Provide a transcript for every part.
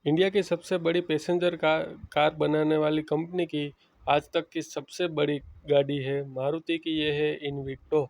India की सबसे बड़ी पैसेंजर कार बनाने वाली कंपनी की आज तक की सबसे बड़ी गाड़ी है मारुति की। ये है इन्विक्टो।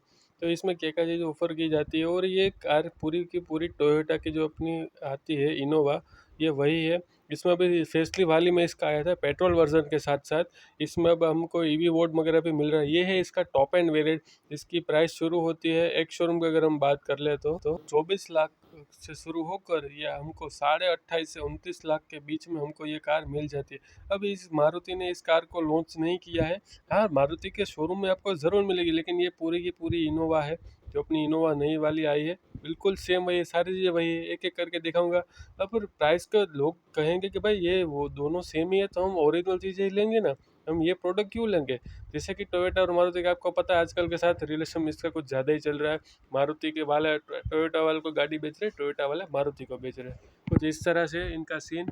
तो इसमें क्या चीज़ ऑफर की जाती है, और ये कार पूरी की पूरी टोयोटा की जो अपनी आती है इनोवा, ये वही है। इसमें अभी फेसलिफ्ट हाल ही में इसका आया था पेट्रोल वर्जन के साथ साथ। इसमें अब हमको ईवी मोड वगैरह भी मिल रहा है। ये है इसका टॉप एंड वेरिएंट। इसकी प्राइस शुरू होती है एक शोरूम की अगर हम बात कर ले तो 24 लाख से शुरू होकर ये हमको 28.5 से 29 लाख के बीच में हमको ये कार मिल जाती है। अब इस मारुति ने इस कार को लॉन्च नहीं किया है। हाँ, मारुति के शोरूम में आपको ज़रूर मिलेगी, लेकिन ये पूरी की पूरी इनोवा है। जो अपनी इनोवा नई वाली आई है बिल्कुल सेम वही है, सारी चीज़ें वही है। एक एक करके दिखाऊंगा। अब प्राइस का लोग कहेंगे कि भाई ये वो दोनों सेम ही है, तो हम ओरिजिनल चीज़ें ही लेंगे ना, हम ये प्रोडक्ट क्यों लेंगे। जैसे कि टोयोटा और मारुति का आपको पता है आजकल के साथ रिलेशन इसका कुछ ज़्यादा ही चल रहा है। मारुति के वाले टोयोटा वाले को गाड़ी बेच रहे, टोयोटा वाले मारुति को बेच रहे, कुछ इस तरह से इनका सीन।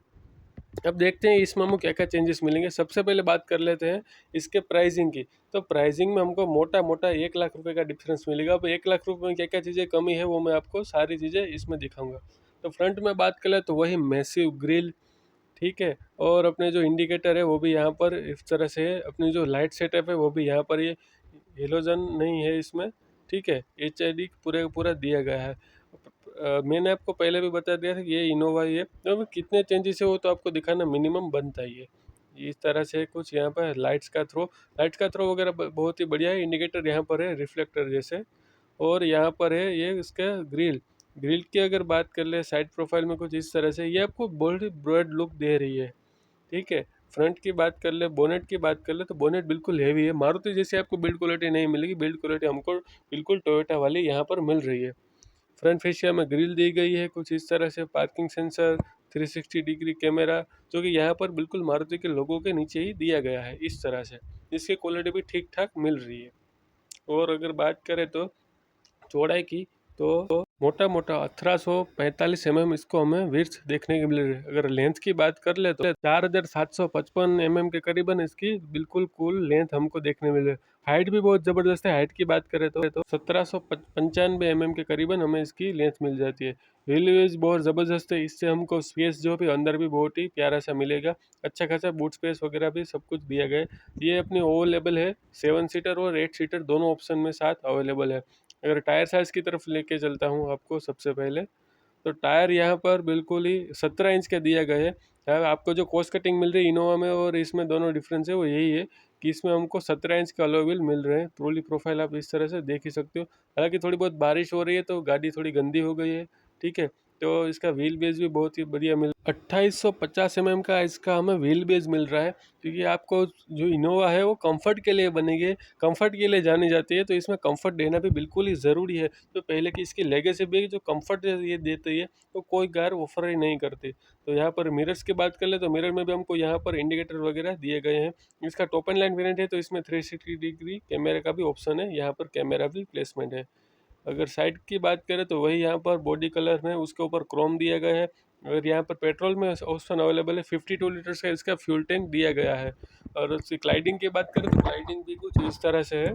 अब देखते हैं इसमें हमको क्या क्या चेंजेस मिलेंगे। सबसे पहले बात कर लेते हैं इसके प्राइसिंग की। तो प्राइसिंग में हमको मोटा मोटा 1 लाख रुपए का डिफरेंस मिलेगा। अब 1 लाख रुपए में क्या क्या चीज़ें कमी है वो मैं आपको सारी चीज़ें इसमें दिखाऊंगा। तो फ्रंट में बात कर ले तो वही मैसिव ग्रिल, ठीक है। और अपने जो इंडिकेटर है वो भी यहाँ पर इस तरह से है। अपनी जो लाइट सेटअप है वो भी यहाँ पर, ये हेलोजन नहीं है इसमें, ठीक है। HID पूरे का पूरा दिया गया है। मैंने आपको पहले भी बता दिया था कि ये इनोवा ही है। तो अभी कितने चेंजेस है वो तो आपको दिखाना मिनिमम बनता ही है। इस तरह से कुछ यहाँ पर लाइट्स का थ्रो वगैरह बहुत ही बढ़िया है। इंडिकेटर यहाँ पर है रिफ्लेक्टर जैसे। और यहाँ पर है ये इसका ग्रिल। ग्रिल की अगर बात कर ले साइड प्रोफाइल में कुछ इस तरह से, ये आपको बहुत ही ब्रॉड लुक दे रही है, ठीक है। फ्रंट की बात कर ले, बोनेट की बात कर ले तो बोनेट बिल्कुल हैवी है। मारुति जैसे आपको बिल्ड क्वालिटी नहीं मिलेगी, बिल्ड क्वालिटी हमको बिल्कुल टोयोटा वाली यहाँ पर मिल रही है। फ्रंट फेशिया में ग्रिल दी गई है कुछ इस तरह से, पार्किंग सेंसर, 360 डिग्री कैमरा, जो कि यहाँ पर बिल्कुल मारुति के लोगों के नीचे ही दिया गया है इस तरह से। इसकी क्वालिटी भी ठीक ठाक मिल रही है। और अगर बात करें तो चौड़ाई की, तो मोटा मोटा 1845 इसको हमें विड्थ देखने को मिल रही है। अगर लेंथ की बात कर ले तो 4755 के करीबन इसकी बिल्कुल कुल लेंथ हमको देखने मिल रही है। हाइट भी बहुत ज़बरदस्त है। हाइट की बात करें तो 1795 के करीबन हमें इसकी लेंथ मिल जाती है। व्हील बेस बहुत ज़बरदस्त है। इससे हमको स्पेस जो भी अंदर भी बहुत ही प्यारा सा मिलेगा। अच्छा खासा बूट स्पेस वगैरह भी सब कुछ दिया गया है। ये अपनी अवेलेबल है 7 सीटर और 8 सीटर दोनों ऑप्शन में साथ अवेलेबल है। अगर टायर साइज़ की तरफ लेके चलता हूँ आपको सबसे पहले, तो टायर यहाँ पर बिल्कुल ही 17 इंच का दिया गया है। आपको जो कॉस्ट कटिंग मिल रही है इनोवा में और इसमें दोनों डिफरेंस है वो यही है कि इसमें हमको 17 इंच का अलॉय व्हील मिल रहे हैं। ट्रोली प्रोफाइल आप इस तरह से देख ही सकते हो। हालांकि थोड़ी बहुत बारिश हो रही है तो गाड़ी थोड़ी गंदी हो गई है, ठीक है। तो इसका व्हील बेस भी बहुत ही बढ़िया 2850 का इसका हमें व्हील बेस मिल रहा है। क्योंकि आपको जो इनोवा है वो कंफर्ट के लिए बनी है, कंफर्ट के लिए जानी जाती है, तो इसमें कंफर्ट देना भी बिल्कुल ही ज़रूरी है। तो पहले की इसकी लेगेसी भी जो कंफर्ट ये देती है तो कोई कार ऑफर ही नहीं करती। तो यहाँ पर मिरर्स की बात कर ले तो मिरर में भी हमको यहाँ पर इंडिकेटर वगैरह दिए गए हैं। इसका टॉप एंड लाइन वेरिएंट है तो इसमें 360 डिग्री कैमरे का भी ऑप्शन है, यहाँ पर कैमरा भी प्लेसमेंट है। अगर साइड की बात करें तो वही यहाँ पर बॉडी कलर में उसके ऊपर क्रोम दिया गया है। और यहाँ पर पेट्रोल में ऑप्शन अवेलेबल है। 52 लीटर्स का इसका फ्यूल टैंक दिया गया है। और उसकी क्लाइडिंग की बात करें तो क्लाइडिंग भी कुछ इस तरह से है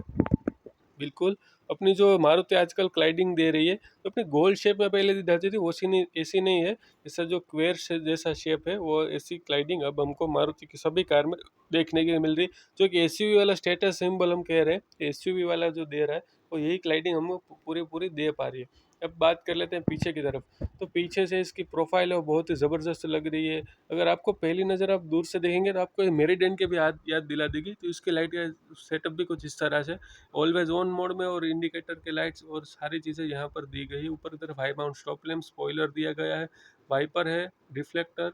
बिल्कुल। अपनी जो मारुति आजकल क्लाइडिंग दे रही है तो अपनी गोल शेप में पहले दी जाती थी, वो सी नहीं, ऐसी नहीं है। इसका जो क्वेयर जैसा शेप है वो ऐसी क्लाइडिंग अब हमको मारुति की सभी कार में देखने के लिए मिल रही है। जो कि एसयूवी वाला स्टेटस सिंबल हम कह रहे हैं, एसयूवी वाला जो दे रहा है वो यही क्लाइडिंग हमको पूरी पूरी दे पा रही है। अब बात कर लेते हैं पीछे की तरफ। तो पीछे से इसकी प्रोफाइल है वो बहुत ही ज़बरदस्त लग रही है। अगर आपको पहली नज़र आप दूर से देखेंगे तो आपको ये मेरिडियन के भी याद दिला देगी। तो इसकी लाइट का सेटअप भी कुछ इस तरह से, ऑलवेज ऑन मोड में, और इंडिकेटर के लाइट्स और सारी चीज़ें यहाँ पर दी गई है। ऊपर की तरफ high bound stop lamp, spoiler दिया गया है, वाइपर है, रिफ्लेक्टर,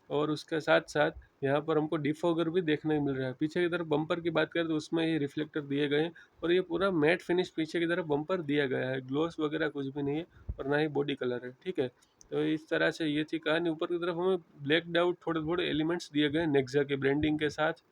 और उसके साथ साथ यहाँ पर हमको डिफॉगर भी देखने को मिल रहा है। पीछे की तरफ बम्पर की बात करें तो उसमें ये रिफ्लेक्टर दिए गए हैं। और ये पूरा मैट फिनिश पीछे की तरफ बम्पर दिया गया है, ग्लोस वगैरह कुछ भी नहीं है और ना ही बॉडी कलर है, ठीक है। तो इस तरह से ये थी कहानी। ऊपर की तरफ हमें ब्लैक आउट थोड़े थोड़े एलिमेंट्स दिए गए हैं नेक्सा की ब्रांडिंग के साथ।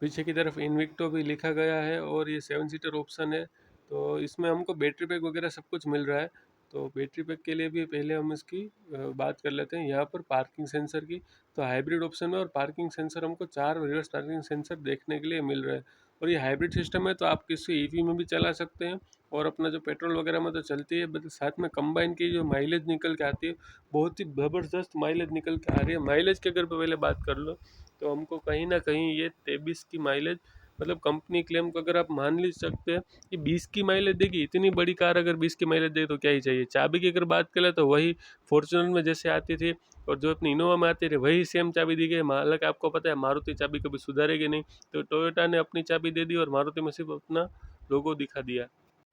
पीछे की तरफ इन्विक्टो भी लिखा गया है और ये 7 सीटर ऑप्शन है। तो इसमें हमको बैटरी पैक वगैरह सब कुछ मिल रहा है। तो बैटरी पैक के लिए भी पहले हम इसकी बात कर लेते हैं यहाँ पर पार्किंग सेंसर की। तो हाइब्रिड ऑप्शन में और पार्किंग सेंसर हमको 4 रिवर्स पार्किंग सेंसर देखने के लिए मिल रहा है। और ये हाइब्रिड सिस्टम है, तो आप किसी ईवी में भी चला सकते हैं और अपना जो पेट्रोल वगैरह में तो चलती है, बट साथ में कंबाइन की जो माइलेज निकल के आती है, बहुत ही ज़बरदस्त माइलेज निकल के आ रही है। माइलेज की अगर पहले बात कर लो तो हमको कहीं ना कहीं ये 23 की माइलेज, मतलब कंपनी क्लेम को अगर आप मान ली सकते हैं कि 20 की माइलेज देगी। इतनी बड़ी कार अगर 20 की माइलेज दे तो क्या ही चाहिए। चाबी की अगर बात करें तो वही फॉर्च्यूनर में जैसे आती थी और जो अपनी इनोवा में आती थी वही सेम चाबी दी गई। हालांकि आपको पता है मारुति चाबी कभी सुधारेगी नहीं, तो टोयोटा ने अपनी चाबी दे दी और मारुति में सिर्फ अपना लोगो दिखा दिया।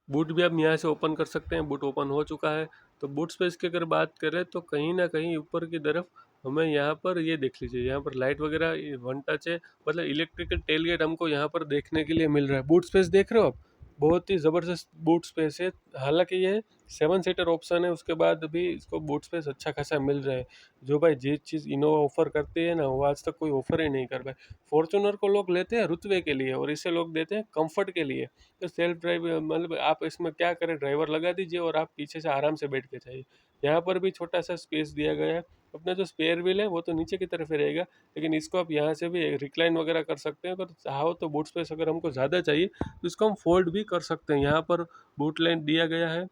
बूट भी आप यहाँ से ओपन कर सकते हैं, बूट ओपन हो चुका है। तो बूट स्पेस की अगर बात करें तो कहीं ना कहीं ऊपर की तरफ हमें यहाँ पर ये देख लीजिए, यहाँ पर लाइट वगैरह वन टच है, मतलब इलेक्ट्रिकल टेलगेट हमको यहाँ पर देखने के लिए मिल रहा है। बूट स्पेस देख रहे हो आप, बहुत ही ज़बरदस्त बूट स्पेस है। हालांकि ये 7 सीटर ऑप्शन है, उसके बाद भी इसको बूट स्पेस अच्छा खासा मिल रहा है। जो भाई जिस चीज़ इनोवा ऑफर करती है ना, वो आज तक कोई ऑफर ही नहीं कर पाए। फॉर्च्यूनर को लोग लेते हैं रुतबे के लिए और इसे लोग देते हैं कंफर्ट के लिए। तो सेल्फ ड्राइव मतलब आप इसमें क्या करें, ड्राइवर लगा दीजिए और आप पीछे से आराम से बैठ के जाइए। यहाँ पर भी छोटा सा स्पेस दिया गया है। अपना जो स्पेयर व्हील है वो तो नीचे की तरफ ही रहेगा, लेकिन इसको आप यहाँ से भी रिक्लाइन वगैरह कर सकते हैं। अगर चाहो तो बूट स्पेस अगर हमको ज़्यादा चाहिए तो इसको हम फोल्ड भी कर सकते हैं। यहाँ पर बूट लाइन दिया गया है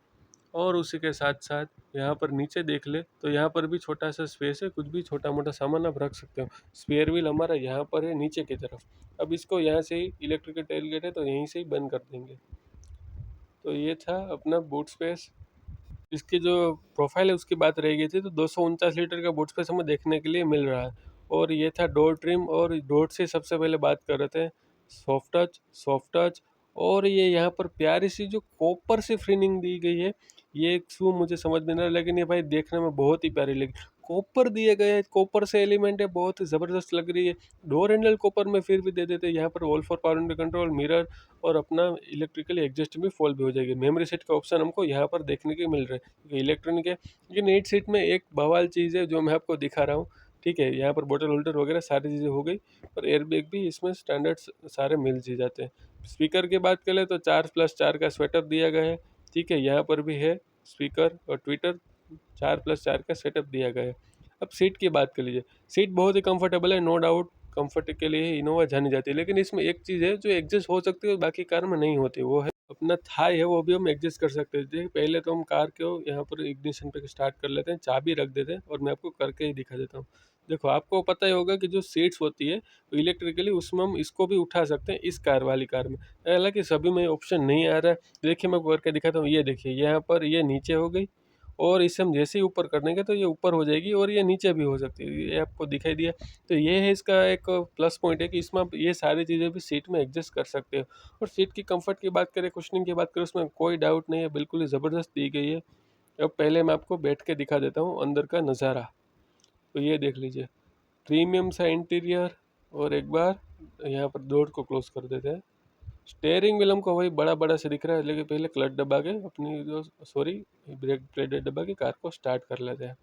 और उसी के साथ साथ यहाँ पर नीचे देख ले तो यहाँ पर भी छोटा सा स्पेस है, कुछ भी छोटा मोटा सामान आप रख सकते हो। स्पेयर व्हील हमारा यहाँ पर है नीचे की तरफ। अब इसको यहाँ से ही इलेक्ट्रिकल टेलगेट है तो यहीं से ही बंद कर देंगे। तो ये था अपना बूट स्पेस। इसकी जो प्रोफाइल है उसकी बात रह गई थी, तो 249 लीटर का बूट स्पेस हमें देखने के लिए मिल रहा है। और ये था डोर ट्रिम, और डोर से सबसे पहले बात कर रहे थे सॉफ्ट टच। और ये यहाँ पर प्यारी सी जो कॉपर से फ्रेमिंग दी गई है, ये क्यों मुझे समझ में नहीं आ रहा, लेकिन ये भाई देखने में बहुत ही प्यारी लगी। कॉपर दिए गए हैं, कॉपर से एलिमेंट है, बहुत ही ज़बरदस्त लग रही है। डोर हैंडल कॉपर में फिर भी दे देते हैं। यहाँ पर all for power window control, mirror और अपना इलेक्ट्रिकली एडजस्ट भी फॉल भी हो जाएगी। मेमोरी सेट का ऑप्शन हमको यहाँ पर देखने को मिल रहा है क्योंकि इलेक्ट्रॉनिक है। लेकिन 8 सीट में एक बवाल चीज़ है जो मैं आपको दिखा रहा हूँ। ठीक है, यहाँ पर बोतल होल्डर वगैरह सारी चीज़ें हो गई, और एयर बैग भी इसमें स्टैंडर्ड सारे मिल जी जाते हैं। स्पीकर की बात करें तो 4+4 का सेटअप दिया गया है। ठीक है, यहाँ पर भी है स्पीकर और ट्विटर, 4+4 का सेटअप दिया गया है। अब सीट की बात कर लीजिए। सीट बहुत ही कंफर्टेबल है, नो डाउट। कंफर्ट के लिए इनोवा जानी जाती है, लेकिन इसमें एक चीज़ है जो एडजस्ट हो सकती है बाकी कार में नहीं होती, वो है अपना थाई है, वो भी हम एडजस्ट कर सकते हैं। देखिए पहले तो हम कार को यहाँ पर इग्निशन पे स्टार्ट कर लेते हैं, चाबी रख देते हैं और मैं आपको करके ही दिखा देता हूँ। देखो आपको पता ही होगा कि जो सीट्स होती है इलेक्ट्रिकली, उसमें हम इसको भी उठा सकते हैं इस कार वाली कार में। हालांकि सभी में ऑप्शन नहीं आ रहा है। देखिए मैं करके दिखाता हूँ। ये देखिए यहाँ पर ये नीचे हो गई, और इसे हम जैसे ही ऊपर कर देंगे तो ये ऊपर हो जाएगी, और ये नीचे भी हो सकती है। ये आपको दिखाई दिया। तो ये है इसका एक प्लस पॉइंट है कि इसमें आप ये सारी चीज़ें भी सीट में एडजस्ट कर सकते हो। और सीट की कंफर्ट की बात करें, कुशनिंग की बात करें, उसमें कोई डाउट नहीं है, बिल्कुल ही ज़बरदस्त दी गई है। अब पहले मैं आपको बैठ के दिखा देता हूँ अंदर का नज़ारा। तो ये देख लीजिए, प्रीमियम सा इंटीरियर। और एक बार यहाँ पर डोर को क्लोज कर देते हैं। स्टेयरिंग व्हील हमको वही बड़ा बड़ा से दिख रहा है, लेकिन पहले क्लच दबा के अपनी जो सॉरी ब्रेक प्लेट दबा के कार को स्टार्ट कर लेते हैं।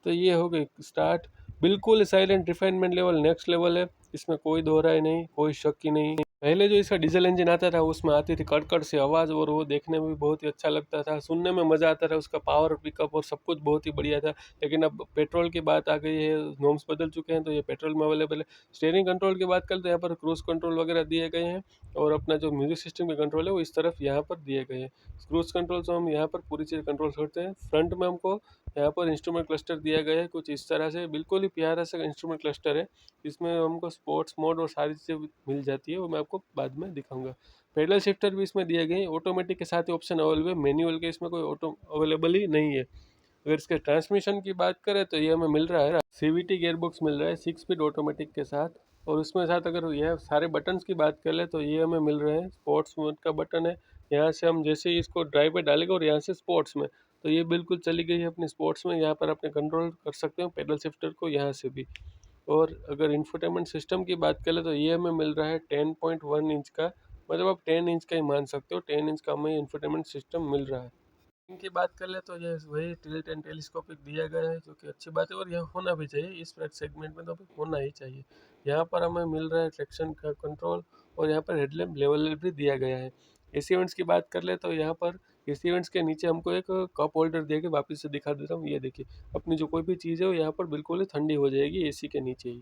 तो ये हो गई स्टार्ट। बिल्कुल silent, refinement level next level है, इसमें कोई दो राय नहीं, कोई शक ही नहीं। पहले जो इसका डीजल इंजन आता था उसमें आती थी कड़कड़ से आवाज़, और वो देखने में भी बहुत ही अच्छा लगता था, सुनने में मज़ा आता था, उसका पावर पिकअप और सब कुछ बहुत ही बढ़िया था। लेकिन अब पेट्रोल की बात आ गई है, नॉर्म्स बदल चुके हैं, तो ये पेट्रोल में अवेलेबल है। स्टीयरिंग कंट्रोल की बात करें तो यहाँ पर क्रूज़ कंट्रोल वगैरह दिए गए हैं, और अपना जो म्यूजिक सिस्टम के कंट्रोल है वो इस तरफ यहाँ पर दिए गए हैं। क्रूज़ कंट्रोल से हम यहाँ पर पूरी चीज़ कंट्रोल करते हैं। फ्रंट में हमको यहाँ पर इंस्ट्रूमेंट क्लस्टर दिया गया है कुछ इस तरह से, बिल्कुल ही प्यारा सा इंस्ट्रूमेंट क्लस्टर है। इसमें हमको स्पोर्ट्स मोड और सारी चीज़ें मिल जाती है, वो मैं आपको बाद में दिखाऊंगा। पेडल शिफ्टर भी इसमें दिए गए हैं, ऑटोमेटिक के साथ ही ऑप्शन अवेलेबल है, मैनुअल के इसमें कोई ऑटो अवेलेबल ही नहीं है। अगर इसके ट्रांसमिशन की बात करें तो ये हमें मिल रहा है सीवीटी गियरबॉक्स मिल रहा है 6 स्पीड ऑटोमेटिक के साथ। और उसमें साथ अगर यह सारे बटन्स की बात कर ले तो ये हमें मिल रहे हैं, स्पोर्ट्स मोड का बटन है, यहाँ से हम जैसे ही इसको ड्राइव पे डालेंगे और यहाँ से स्पोर्ट्स में, तो ये बिल्कुल चली गई है अपने स्पोर्ट्स में। यहाँ पर अपने कंट्रोल कर सकते हो पेडल शिफ्टर को यहाँ से भी। और अगर इंफोटेनमेंट सिस्टम की बात करें तो ये हमें मिल रहा है 10.1 इंच का, मतलब आप 10 इंच का ही मान सकते हो, 10 इंच का हमें इंफोटेनमेंट सिस्टम मिल रहा है। इनकी बात कर ले तो ये वही टिल्ट एंड टेलीस्कोपिक दिया गया है, जो कि अच्छी बात है, और यह होना भी चाहिए इस प्राइस सेगमेंट में, तो होना ही चाहिए। यहाँ पर हमें मिल रहा है ट्रैक्शन का कंट्रोल, और यहाँ पर हेडलैम्प लेवल भी दिया गया है। एसी वेंट्स की बात कर ले तो यहाँ पर एसी वेंट्स के नीचे हमको एक कप होल्डर दे के वापस से दिखा देता हूँ। ये देखिए, अपनी जो कोई भी चीज़ है वो यहाँ पर बिल्कुल ही ठंडी हो जाएगी एसी के नीचे ही।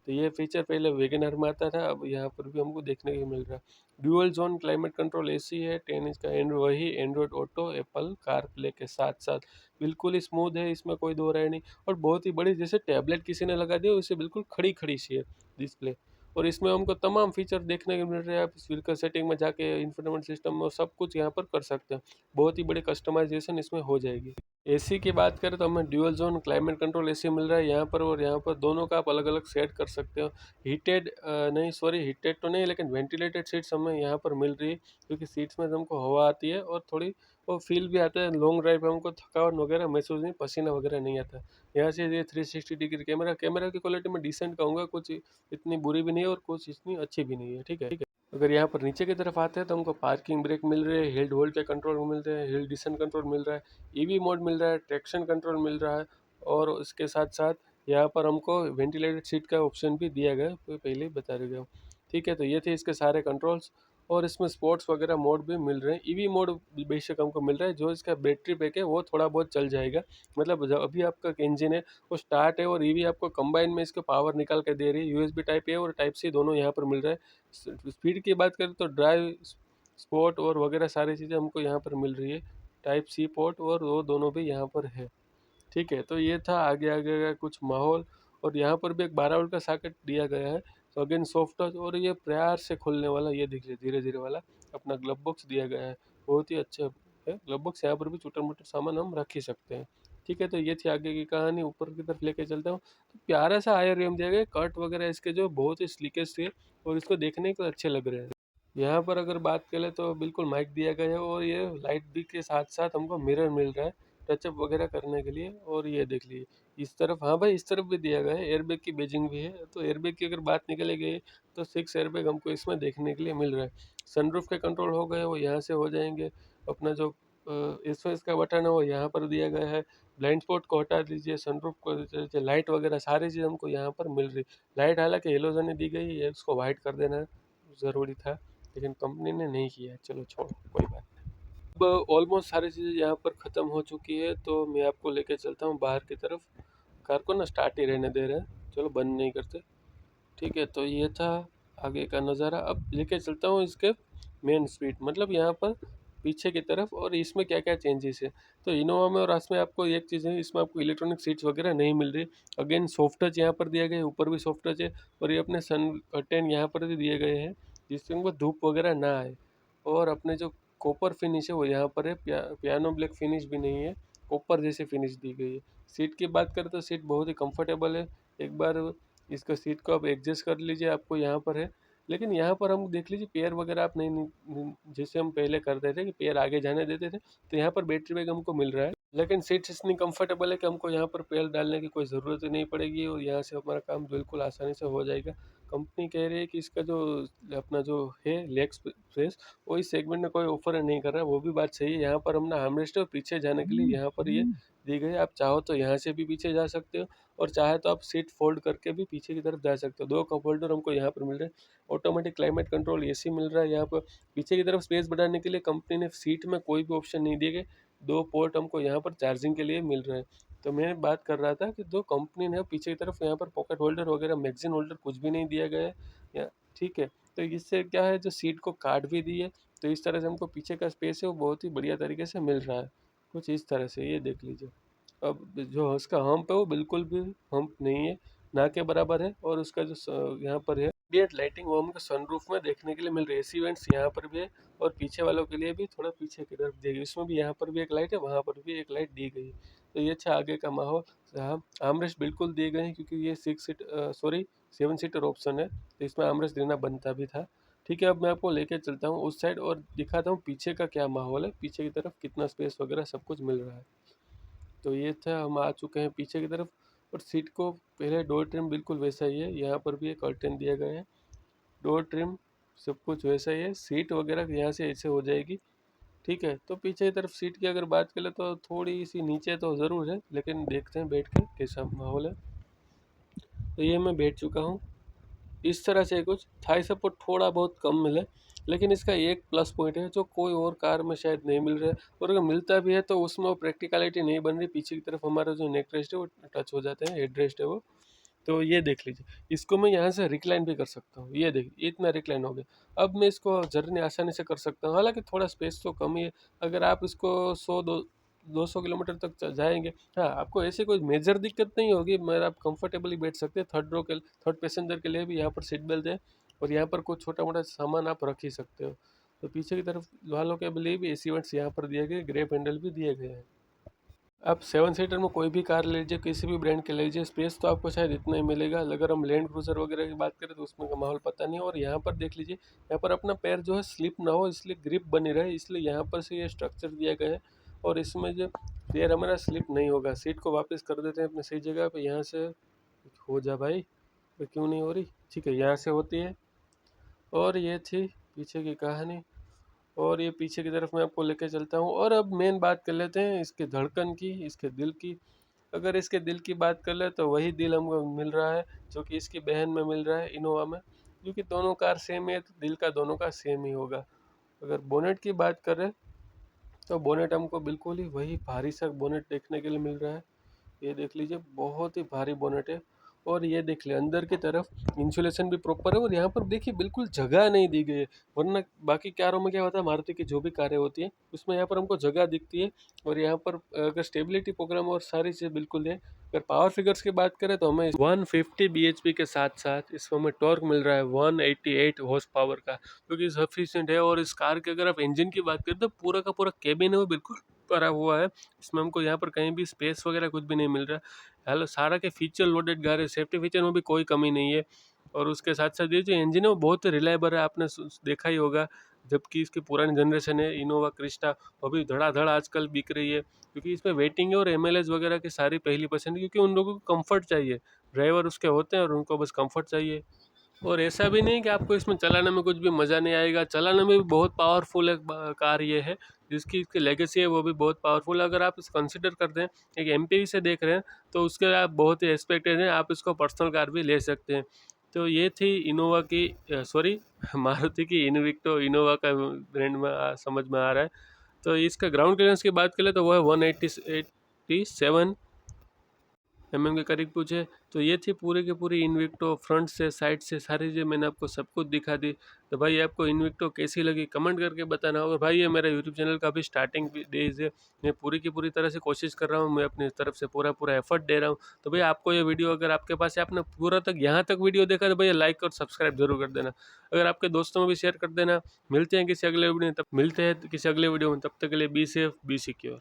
तो ये फीचर पहले वैगनआर में आता था, अब यहाँ पर भी हमको देखने को मिल रहा है। Dual zone climate control AC है, 10 इंच का वही Android auto Apple car play के साथ साथ बिल्कुल ही स्मूथ है, इसमें कोई दो राय नहीं। और बहुत ही बड़ी, जैसे टैबलेट किसी ने लगा दिया उसे बिल्कुल खड़ी खड़ी सी है डिस्प्ले। और इसमें हमको तमाम फीचर देखने को मिल रहे हैं, आप स्पीकर सेटिंग में जाके इंफोटेनमेंट सिस्टम में सब कुछ यहाँ पर कर सकते हैं। बहुत ही बड़ी कस्टमाइजेशन इसमें हो जाएगी। एसी की बात करें तो हमें dual zone climate control AC मिल रहा है यहाँ पर, और यहाँ पर दोनों का आप अलग अलग सेट कर सकते हो। हीटेड नहीं, सॉरी हीटेड तो नहीं, लेकिन वेंटिलेटेड सीट्स हमें यहाँ पर मिल रही है, क्योंकि सीट्स में हमको हवा आती है और थोड़ी वो फील भी आता है। लॉन्ग ड्राइव में हमको थकावट वगैरह महसूस नहीं, पसीना वगैरह नहीं आता। यहाँ से ये 360 डिग्री कैमरा की क्वालिटी में डिसेंट कहूँगा, कुछ इतनी बुरी भी नहीं है और कुछ इतनी अच्छी भी नहीं है, ठीक है। अगर यहाँ पर नीचे की तरफ आते हैं तो हमको पार्किंग ब्रेक मिल रही है, हिल होल्ड के कंट्रोल मिल रहे हैं, हिल डिसेंट कंट्रोल मिल रहा है, ईवी मोड मिल रहा है, ट्रैक्शन कंट्रोल मिल रहा है, और उसके साथ साथ यहाँ पर हमको वेंटिलेटेड सीट का ऑप्शन भी दिया गया है, पहले ही बता रहे गया। ठीक है, तो ये थे इसके सारे कंट्रोल्स। और इसमें स्पोर्ट्स वगैरह मोड भी मिल रहे हैं। ईवी मोड बेशक हमको मिल रहा है, जो इसका बैटरी पैक है वो थोड़ा बहुत चल जाएगा। मतलब अभी आपका इंजन है वो स्टार्ट है, और ईवी आपको कंबाइन में इसका पावर निकाल के दे रही है। यूएसबी टाइप ए और टाइप सी दोनों यहाँ पर मिल रहा है। स्पीड की बात करें तो ड्राइव, स्पोर्ट और वगैरह सारी चीज़ें हमको यहाँ पर मिल रही है। टाइप सी पोर्ट और वो दोनों भी यहाँ पर है। ठीक है, तो ये था आगे आगे का कुछ माहौल। और यहाँ पर भी एक 12 वोल्ट का सॉकेट दिया गया है। तो अगेन सॉफ्ट टच, और ये प्यार से खुलने वाला, ये देख लीजिए धीरे धीरे वाला अपना ग्लव बॉक्स दिया गया है। बहुत ही अच्छा है ग्लव बॉक्स, यहाँ पर भी छोटा मोटा सामान हम रख ही सकते हैं। ठीक है, तो ये थी आगे की कहानी। ऊपर की तरफ लेके चलता हूँ, तो प्यारा सा आयर रिम दिया गया, कट वगैरह इसके जो बहुत ही स्लीकेस्ट है, और इसको देखने को अच्छे लग रहे हैं। यहाँ पर अगर बात करें तो बिल्कुल माइक दिया गया है, और ये लाइट भी के साथ साथ हमको मिरर मिल रहा है टचअप वगैरह करने के लिए। और ये देख लीजिए इस तरफ, हाँ भाई इस तरफ भी दिया गया है, एयरबैग की बेजिंग भी है। तो एयरबैग की अगर बात निकले गई तो 6 एयरबैग हमको इसमें देखने के लिए मिल रहा है। सनरूफ के कंट्रोल हो गए, वो यहाँ से हो जाएंगे। अपना जो एसओएस का बटन है वो यहाँ पर दिया गया है। ब्लाइंड स्पॉट को हटा दीजिए, सनरूफ को दे दीजिए, लाइट वगैरह सारी चीज़ हमको यहाँ पर मिल रही। लाइट हालांकि हेलोजन दी गई है, उसको वाइट कर देना ज़रूरी था, लेकिन कंपनी ने नहीं किया। चलो छोड़ो, कोई बात नहीं। अब ऑलमोस्ट सारी चीज़ें यहाँ पर ख़त्म हो चुकी है, तो मैं आपको लेके चलता हूँ बाहर की तरफ। कार को ना स्टार्ट ही रहने दे रहे हैं, चलो बंद नहीं करते। ठीक है, तो ये था आगे का नज़ारा। अब लेके चलता हूँ इसके मेन स्पीड, मतलब यहाँ पर पीछे की तरफ, और इसमें क्या क्या चेंजेस है। तो इनोवा में और आस में आपको एक चीज़ है, इसमें आपको इलेक्ट्रॉनिक सीट्स वगैरह नहीं मिल रही। अगेन सॉफ्ट टच यहाँ पर दिया गया है, ऊपर भी सॉफ्ट टच है, और ये अपने सन कर्टेन यहाँ पर भी दिए गए हैं, जिससे उनको धूप वगैरह ना आए। और अपने जो कॉपर फिनिश है वो यहाँ पर है, पियानो ब्लैक फिनिश भी नहीं है, कॉपर जैसी फिनिश दी गई है। सीट की बात करें तो सीट बहुत ही कंफर्टेबल है। एक बार इसका सीट को आप एडजस्ट कर लीजिए, आपको यहाँ पर है। लेकिन यहाँ पर हम देख लीजिए पैर वगैरह आप जैसे हम पहले करते थे कि पैर आगे जाने देते थे, तो यहाँ पर बैटरी बैग हमको मिल रहा है। लेकिन सीट्स इतनी कंफर्टेबल है कि हमको यहाँ पर पैर डालने की कोई ज़रूरत ही नहीं पड़ेगी, और यहाँ से हमारा काम बिल्कुल आसानी से हो जाएगा। कंपनी कह रही है कि इसका जो अपना जो है लेग स्पेस, वो इस सेगमेंट में कोई ऑफर नहीं कर रहा है, वो भी बात सही है। यहाँ पर हम ना आर्मरेस्ट और पीछे जाने के लिए यहाँ पर ये दी गई है। आप चाहो तो यहाँ से भी पीछे जा सकते हो, और चाहे तो आप सीट फोल्ड करके भी पीछे की तरफ जा सकते हो। 2 कप होल्डर हमको यहाँ पर मिल रहे हैं। ऑटोमेटिक क्लाइमेट कंट्रोल एसी मिल रहा है। यहाँ पर पीछे की तरफ स्पेस बढ़ाने के लिए कंपनी ने सीट में कोई भी ऑप्शन नहीं दिए गए। 2 पोर्ट हमको यहाँ पर चार्जिंग के लिए मिल रहे हैं। तो मैं बात कर रहा था कि जो कंपनी ने पीछे की तरफ यहाँ पर पॉकेट होल्डर वगैरह मैगजीन होल्डर कुछ भी नहीं दिया गया है या, ठीक है। तो इससे क्या है, जो सीट को काट भी दी है, तो इस तरह से हमको पीछे का स्पेस है वो बहुत ही बढ़िया तरीके से मिल रहा है। कुछ इस तरह से ये देख लीजिए। अब जो उसका हम्प है वो बिल्कुल भी हम्प नहीं है, ना के बराबर है। और उसका जो यहाँ पर है एम्बिएंट लाइटिंग, वो हमको सनरूफ में देखने के लिए मिल रही है। एसी वेंट्स यहाँ पर भी है, और पीछे वालों के लिए भी थोड़ा पीछे की तरफ दी गई, इसमें भी यहाँ पर भी एक लाइट है, वहाँ पर भी एक लाइट दी गई है। तो ये अच्छा आगे का माहौल। हाँ, आर्मरेस्ट बिल्कुल दिए गए हैं, क्योंकि ये 7 सीटर ऑप्शन है, तो इसमें आर्मरेस्ट देना बनता भी था। ठीक है, अब मैं आपको लेके चलता हूँ उस साइड और दिखाता हूँ पीछे का क्या माहौल है, पीछे की तरफ कितना स्पेस वगैरह सब कुछ मिल रहा है। तो ये था, हम आ चुके हैं पीछे की तरफ। और सीट को पहले डोर ट्रिम बिल्कुल वैसा ही है, यहाँ पर भी एक कर्टेन दिया गया है। डोर ट्रिम सब कुछ वैसा ही है, सीट वगैरह यहाँ से ऐसे हो जाएगी। ठीक है, तो पीछे की तरफ सीट की अगर बात करें तो थोड़ी सी नीचे तो ज़रूर है, लेकिन देखते हैं बैठ कर कैसा माहौल है। तो ये मैं बैठ चुका हूँ, इस तरह से कुछ थाई सपोर्ट थोड़ा बहुत कम मिले, लेकिन इसका एक प्लस पॉइंट है जो कोई और कार में शायद नहीं मिल रहा है। और अगर मिलता भी है तो उसमें वो प्रैक्टिकलिटी नहीं बन रही, पीछे की तरफ हमारा जो नेक रेस्ट है वो टच हो जाता है, हेड रेस्ट है वो। तो ये देख लीजिए, इसको मैं यहाँ से रिक्लाइन भी कर सकता हूँ, ये देखिए इतना रिक्लाइन हो गया। अब मैं इसको जर्नी आसानी से कर सकता हूँ, हालांकि थोड़ा स्पेस तो कम ही है। अगर आप इसको 200 किलोमीटर तक जाएंगे, हाँ आपको ऐसे कोई मेजर दिक्कत नहीं होगी, मगर आप कंफर्टेबली बैठ सकते हैं। थर्ड पैसेंजर के लिए भी यहाँ पर सीट बेल्ट है, और यहाँ पर कुछ छोटा मोटा सामान आप रख ही सकते हो। तो पीछे की तरफ वालों के लिए भी एसी वेंट्स यहाँ पर दिए गए, ग्रेप हैंडल भी दिए गए हैं। आप 7 सीटर में कोई भी कार ले लीजिए, किसी भी ब्रांड के ले लीजिए, स्पेस तो आपको शायद इतना ही मिलेगा। अगर हम लैंड क्रूजर वगैरह की बात करें तो उसमें का माहौल पता नहीं। और यहाँ पर देख लीजिए, यहाँ पर अपना पैर जो है स्लिप ना हो इसलिए ग्रिप बनी रहे, इसलिए यहाँ पर से ये स्ट्रक्चर दिया गया है। और इसमें जो पैर हमारा स्लिप नहीं होगा। सीट को वापस कर देते हैं अपनी सही जगह पे, यहाँ से हो जा भाई, तो क्यों नहीं हो रही, ठीक है यहाँ से होती है। और ये थी पीछे की कहानी। और ये पीछे की तरफ मैं आपको लेके चलता हूँ। और अब मेन बात कर लेते हैं इसके धड़कन की, इसके दिल की। अगर इसके दिल की बात कर ले तो वही दिल हमको मिल रहा है जो कि इसकी बहन में मिल रहा है, इनोवा में। क्योंकि दोनों कार सेम है तो दिल का दोनों का सेम ही होगा। अगर बोनेट की बात करें तो बोनेट हमको बिल्कुल ही वही भारी सा बोनेट देखने के लिए मिल रहा है। ये देख लीजिए, बहुत ही भारी बोनेट है। और ये देख ले अंदर की तरफ इंसुलेशन भी प्रॉपर है, और यहाँ पर देखिए बिल्कुल जगह नहीं दी गई है। वरना बाकी कारों में क्या होता है, मारुति की जो भी कारें होती हैं उसमें यहाँ पर हमको जगह दिखती है। और यहाँ पर अगर स्टेबिलिटी प्रोग्राम और सारी चीज़ बिल्कुल है। अगर पावर फिगर्स की बात करें तो हमें 150 bhp के साथ साथ इसमें हमें टॉर्क मिल रहा है 188 हॉर्स पावर का, जो कि सफिशियंट है। और इस कार के अगर आप इंजन की बात करें तो पूरा का पूरा केबिन है वो बिल्कुल भरा हुआ है। इसमें हमको यहाँ पर कहीं भी स्पेस वगैरह कुछ भी नहीं मिल रहा। हेलो, सारा के फीचर लोडेड कार है, सेफ्टी फीचर में भी कोई कमी नहीं है। और उसके साथ साथ ये जो इंजन है वो बहुत रिलायबल है, आपने देखा ही होगा। जबकि इसकी पुरानी जनरेशन है इनोवा क्रिस्टा, वो भी धड़ाधड़ आजकल बिक रही है, क्योंकि इसमें वेटिंग है और एमएलएस वगैरह की सारी पहली पसंद, क्योंकि उन लोगों को कंफर्ट चाहिए। ड्राइवर उसके होते हैं और उनको बस कंफर्ट चाहिए। और ऐसा भी नहीं कि आपको इसमें चलाने में कुछ भी मज़ा नहीं आएगा, चलाने में भी बहुत पावरफुल एक कार ये है। जिसकी इसकी लेगेसी है वो भी बहुत पावरफुल है। अगर आप इस कंसिडर करते हैं एक एमपीवी से देख रहे हैं तो उसके आप बहुत ही एक्सपेक्टेड हैं, आप इसको पर्सनल कार भी ले सकते हैं। तो ये थी इनोवा की, सॉरी मारुति की इनविक्टो। इनोवा का ब्रांड में समझ में आ रहा है। तो इसका ग्राउंड क्लियरेंस की बात करें तो वो है 187 के करीब पूछे। तो ये थी पूरी की पूरी इन्विक्टो, फ्रंट से साइड से सारी चीज़ें मैंने आपको सब कुछ दिखा दी। तो भाई आपको इन्विक्टो कैसी लगी कमेंट करके बताना। और भाई ये मेरा यूट्यूब चैनल का भी स्टार्टिंग डेज है, मैं पूरी की पूरी तरह से कोशिश कर रहा हूँ, मैं अपनी तरफ से पूरा पूरा एफर्ट दे रहा हूँ। तो भाई आपको ये वीडियो अगर आपके पास है, आपने पूरा तक यहाँ तक वीडियो देखा, तो भैया लाइक और सब्सक्राइब जरूर कर देना। अगर आपके दोस्तों में भी शेयर कर देना। मिलते हैं किसी अगले वीडियो में, तब तक के लिए बी सेफ बी सिक्योर।